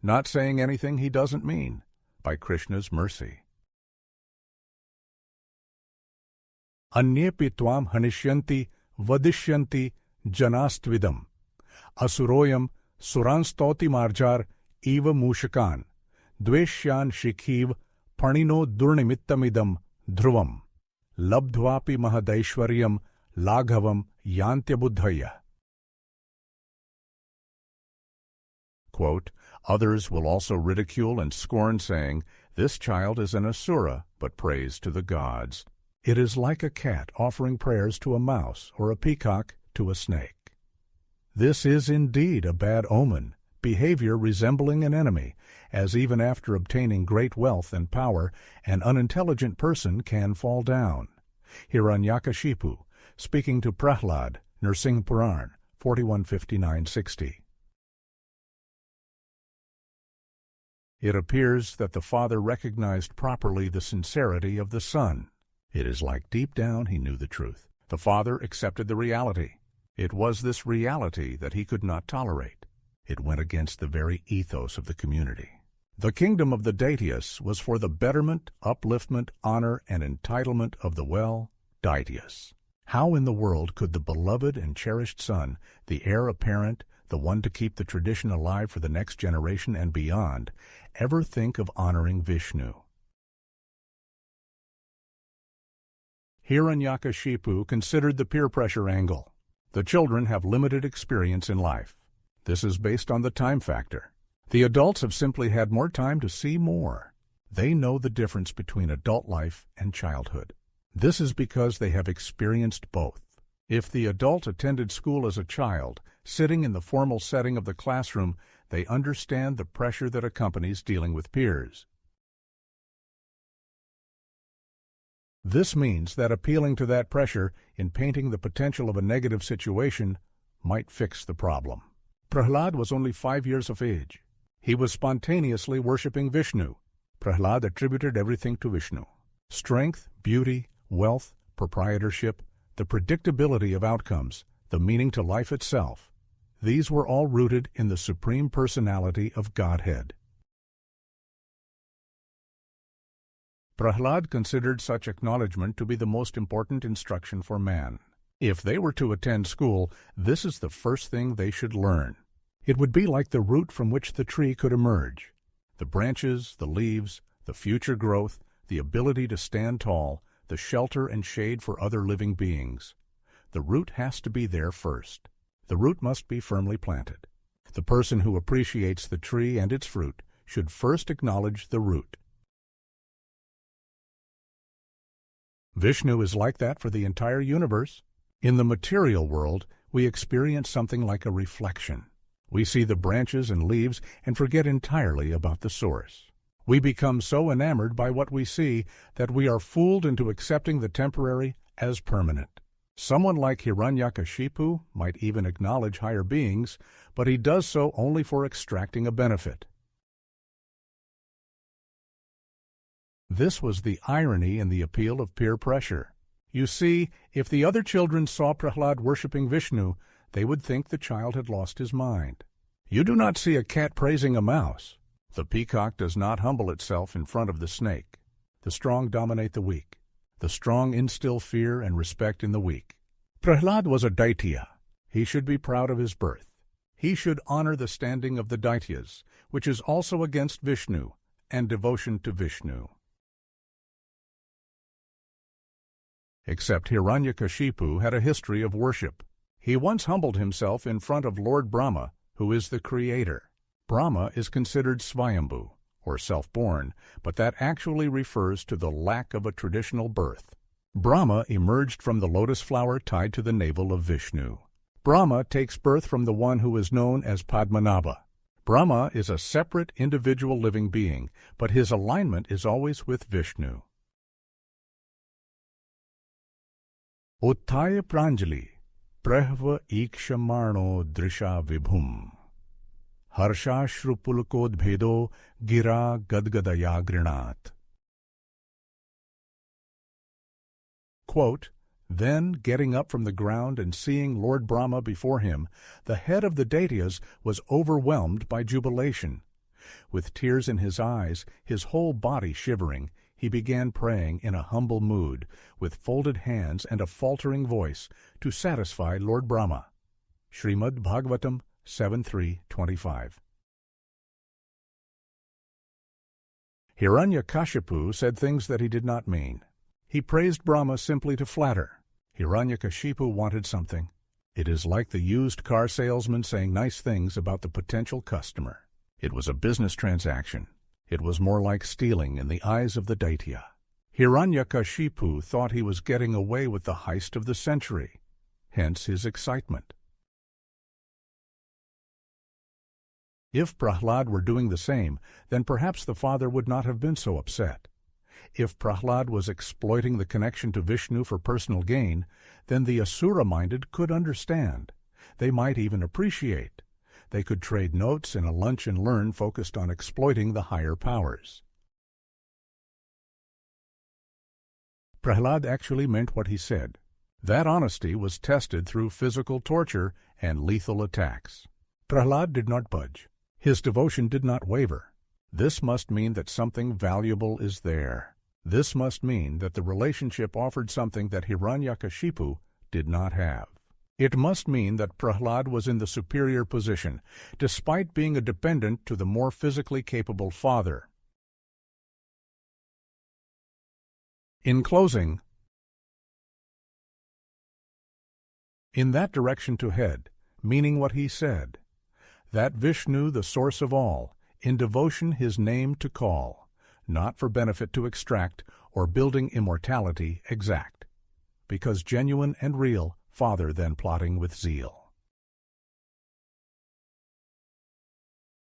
not saying anything he doesn't mean, by Krishna's mercy. Anyepi tvam hanishyanti vadishyanti janastvidam asuroyam suranstoti marjar eva mushakan dveshyan shikhiv panino durnimittamidam dhruvam labdhvapi mahadaishwaryam laghavam yantyabuddhaya. Quote, others will also ridicule and scorn, saying, "This child is an asura, but prays to the gods. It is like a cat offering prayers to a mouse, or a peacock to a snake." This is indeed a bad omen, behavior resembling an enemy, as even after obtaining great wealth and power, an unintelligent person can fall down. Hiranyakashipu, speaking to Prahlada, Narasimha Purana, 41:59-60. It appears that the father recognized properly the sincerity of the son. It is like deep down he knew the truth. The father accepted the reality. It was this reality that he could not tolerate. It went against the very ethos of the community. The kingdom of the Daityas was for the betterment, upliftment, honor, and entitlement of the Daityas. How in the world could the beloved and cherished son, the heir apparent, the one to keep the tradition alive for the next generation and beyond, ever think of honoring Vishnu? Hiranyakashipu considered the peer pressure angle. The children have limited experience in life. This is based on the time factor. The adults have simply had more time to see more. They know the difference between adult life and childhood. This is because they have experienced both. If the adult attended school as a child, sitting in the formal setting of the classroom, they understand the pressure that accompanies dealing with peers. This means that appealing to that pressure in painting the potential of a negative situation might fix the problem. Prahlada was only 5 years of age. He was spontaneously worshipping Vishnu. Prahlada attributed everything to Vishnu. Strength, beauty, wealth, proprietorship, the predictability of outcomes, the meaning to life itself. These were all rooted in the Supreme Personality of Godhead. Prahlada considered such acknowledgement to be the most important instruction for man. If they were to attend school, this is the first thing they should learn. It would be like the root from which the tree could emerge. The branches, the leaves, the future growth, the ability to stand tall, the shelter and shade for other living beings. The root has to be there first. The root must be firmly planted. The person who appreciates the tree and its fruit should first acknowledge the root. Vishnu is like that for the entire universe. In the material world, we experience something like a reflection. We see the branches and leaves and forget entirely about the source. We become so enamored by what we see that we are fooled into accepting the temporary as permanent. Someone like Hiranyakashipu might even acknowledge higher beings, but he does so only for extracting a benefit. This was the irony in the appeal of peer pressure. You see, if the other children saw Prahlada worshipping Vishnu, they would think the child had lost his mind. You do not see a cat praising a mouse. The peacock does not humble itself in front of the snake. The strong dominate the weak. The strong instill fear and respect in the weak. Prahlada was a Daitya. He should be proud of his birth. He should honor the standing of the Daityas, which is also against Vishnu, and devotion to Vishnu. Except Hiranyakashipu had a history of worship. He once humbled himself in front of Lord Brahma, who is the creator. Brahma is considered Swayambhu, or self-born, but that actually refers to the lack of a traditional birth. Brahma emerged from the lotus flower tied to the navel of Vishnu. Brahma takes birth from the one who is known as Padmanabha. Brahma is a separate individual living being, but his alignment is always with Vishnu. Uttaya pranjali, prahva ikshamarno drisha vibhum. Harshashrupulkodbhedo gira gadgadaya grinat. Quote, then, getting up from the ground and seeing Lord Brahma before him, the head of the Daityas was overwhelmed by jubilation. With tears in his eyes, his whole body shivering, he began praying in a humble mood, with folded hands and a faltering voice, to satisfy Lord Brahma. Srimad Bhagavatam 7.3.25. Hiranyakashipu said things that he did not mean. He praised Brahma simply to flatter. Hiranyakashipu wanted something. It is like the used car salesman saying nice things about the potential customer. It was a business transaction. It was more like stealing in the eyes of the Daitya. Hiranyakashipu thought he was getting away with the heist of the century, hence his excitement. If Prahlada were doing the same, then perhaps the father would not have been so upset. If Prahlada was exploiting the connection to Vishnu for personal gain, then the asura-minded could understand. They might even appreciate. They could trade notes in a lunch and learn focused on exploiting the higher powers. Prahlada actually meant what he said. That honesty was tested through physical torture and lethal attacks. Prahlada did not budge. His devotion did not waver. This must mean that something valuable is there. This must mean that the relationship offered something that Hiranyakashipu did not have. It must mean that Prahlada was in the superior position, despite being a dependent to the more physically capable father. In closing, in that direction to head, meaning what he said, that Vishnu the source of all, in devotion his name to call, not for benefit to extract, or building immortality exact, because genuine and real, father then plotting with zeal.